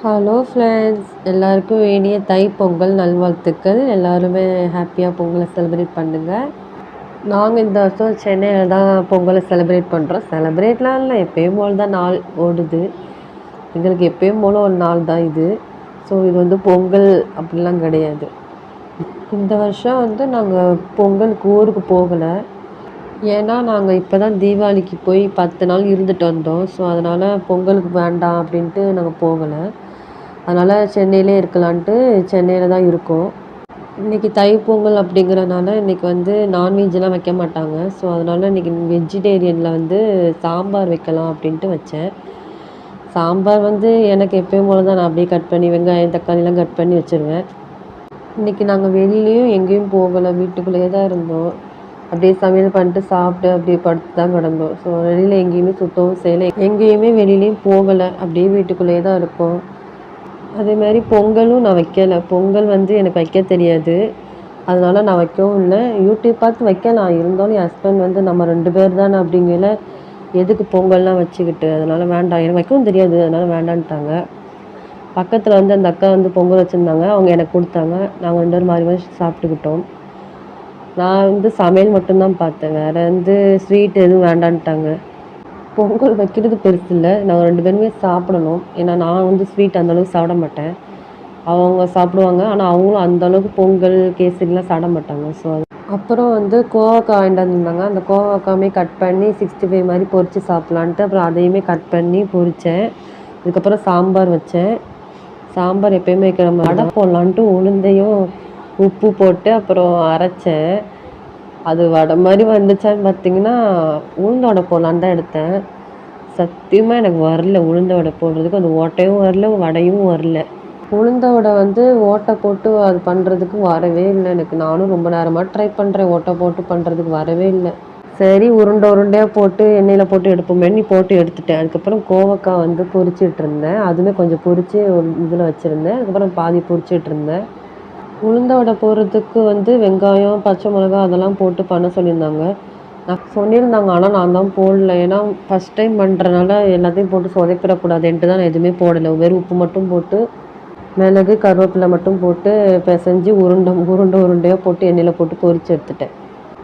Hello friends, எல்லாருக்கும் இனிய தை பொங்கல் நல்வாழ்த்துக்கள். எல்லாருமே ஹாப்பியாக பொங்கலை செலிப்ரேட் பண்ணுங்கள். நாங்கள் இந்த வருஷம் சென்னையில் தான் பொங்கலை செலிப்ரேட் பண்ணுறோம். செலிப்ரேட்லாம் இல்லை, எப்பயும் போல் தான் நாள் ஓடுது. எங்களுக்கு எப்பயும் போல் ஒரு நாள் தான் இது. ஸோ இது வந்து பொங்கல் அப்படிலாம் கிடையாது. இந்த வருஷம் வந்து நாங்கள் பொங்கலுக்கு ஊருக்கு போகலை. ஏன்னா நாங்கள் இப்போ தான் தீபாவளிக்கு போய் 10 நாள் இருந்துட்டு வந்தோம். ஸோ அதனால் பொங்கலுக்கு வேண்டாம் அப்படின்ட்டு நாங்கள் போகலை. அதனால் சென்னையிலே இருக்கலான்ட்டு சென்னையில் தான் இருக்கோம். இன்றைக்கி தைப்பொங்கல் அப்படிங்கிறனால இன்றைக்கி வந்து நான்வெஜ்லாம் வைக்க மாட்டாங்க. ஸோ அதனால் இன்றைக்கி வெஜிடேரியனில் வந்து சாம்பார் வைக்கலாம் அப்படின்ட்டு வச்சேன். சாம்பார் வந்து எனக்கு எப்பயும் போல தான், நான் அப்படியே கட் பண்ணி வெங்காயம் தக்காளிலாம் கட் பண்ணி வச்சுருவேன். இன்றைக்கி நாங்கள் வெளியிலையும் எங்கேயும் போகலை, வீட்டுக்குள்ளேயே தான் இருந்தோம். அப்படியே சமையல் பண்ணிட்டு சாப்பிட்டு அப்படியே படுத்து தான் கிடந்தோம். ஸோ வெளியில் எங்கேயுமே சுத்தவும் செய்யலை, எங்கேயுமே வெளியிலையும் போகலை, அப்படியே வீட்டுக்குள்ளேயே தான் இருக்கோம். அதேமாதிரி பொங்கலும் நான் வைக்கலை. பொங்கல் வந்து எனக்கு வைக்க தெரியாது, அதனால் நான் வைக்கவும் இல்லை. யூடியூப் பார்த்து வைக்கலாம், இருந்தாலும் என் ஹஸ்பண்ட் வந்து நம்ம 2 பேர் தானே அப்படிங்கல எதுக்கு பொங்கல்லாம் வச்சுக்கிட்டு, அதனால் வேண்டாம், எனக்கு வைக்கவும் தெரியாது, அதனால் வேண்டான்ட்டாங்க. பக்கத்தில் வந்து அந்த அக்கா வந்து பொங்கல் வச்சுருந்தாங்க, அவங்க எனக்கு கொடுத்தாங்க. நாங்கள் 2 பேரும் மாறி மாறி சாப்பிட்டுக்கிட்டோம். நான் வந்து சமையல் மட்டும்தான் பார்த்தேன், வேறு வந்து ஸ்வீட் எதுவும் வேண்டான்ட்டாங்க. பொங்கல் வைக்கிறது பெருசு இல்லை, நாங்கள் 2 பேருமே சாப்பிடணும். ஏன்னா நான் வந்து ஸ்வீட் அந்தளவுக்கு சாப்பிட மாட்டேன், அவங்க சாப்பிடுவாங்க. ஆனால் அவங்களும் அந்தளவுக்கு பொங்கல் கேசரிலாம் சாப்பிட மாட்டாங்க. ஸோ அப்புறம் வந்து கோவக்காய் வாங்கிட்டு வந்திருந்தாங்க. அந்த கோவக்காயுமே கட் பண்ணி 65 மாதிரி பொரித்து சாப்பிட்லான்ட்டு அப்புறம் அதையுமே கட் பண்ணி பொரித்தேன். அதுக்கப்புறம் சாம்பார் வச்சேன். சாம்பார் எப்போயுமே வைக்கிற மாதிரி வடை போடலான்ட்டு உளுந்தையும் உப்பு போட்டு அப்புறம் அரைச்சேன். அது வடை மாதிரி வந்துச்சான்னு பார்த்தீங்கன்னா உளுந்த வடை போடலான்னு தான் எடுத்தேன். சத்தியமாக எனக்கு வரல, உளுந்த வடை போடுறதுக்கு அது ஓட்டையும் வரல, வடையும் வரல. உளுந்த வடை வந்து ஓட்டை போட்டு அது பண்ணுறதுக்கு வரவே இல்லை எனக்கு. நானும் ரொம்ப நேரமாக ட்ரை பண்ணுறேன், ஓட்டை போட்டு பண்ணுறதுக்கு வரவே இல்லை. சரி, உருண்டையாக போட்டு எண்ணெயில் போட்டு எடுப்போமேன்னு போட்டு எடுத்துட்டேன். அதுக்கப்புறம் கோவக்காய் வந்து பொரிச்சிட்டு இருந்தேன், அதுவுமே கொஞ்சம் பொரித்து ஒரு இதில் வச்சுருந்தேன். அதுக்கப்புறம் பாதி பொரிச்சிட்டு இருந்தேன். உளுந்த வடை போடுறதுக்கு வந்து வெங்காயம் பச்சை மிளகா அதெல்லாம் போட்டு பண்ண சொல்லியிருந்தாங்க. நான் சொல்லியிருந்தாங்க, ஆனால் நான் தான் போடல. ஏன்னா ஃபஸ்ட் டைம் பண்ணுறனால எல்லாத்தையும் போட்டு சொதப்பிடக்கூடாதுன்ட்டு தான் நான் எதுவுமே போடலை. வெறும் உப்பு மட்டும் போட்டு மிளகு கருவேப்பிலை மட்டும் போட்டு பிசைஞ்சு உருண்டையாக போட்டு எண்ணெயில் போட்டு பொரித்து எடுத்துட்டேன்.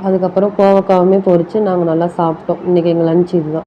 அதுக்கப்புறம் கோவக்காவுமே பொரித்து நாங்கள் நல்லா சாப்பிட்டோம். இன்றைக்கி எங்கள் லஞ்ச் இதுதான்.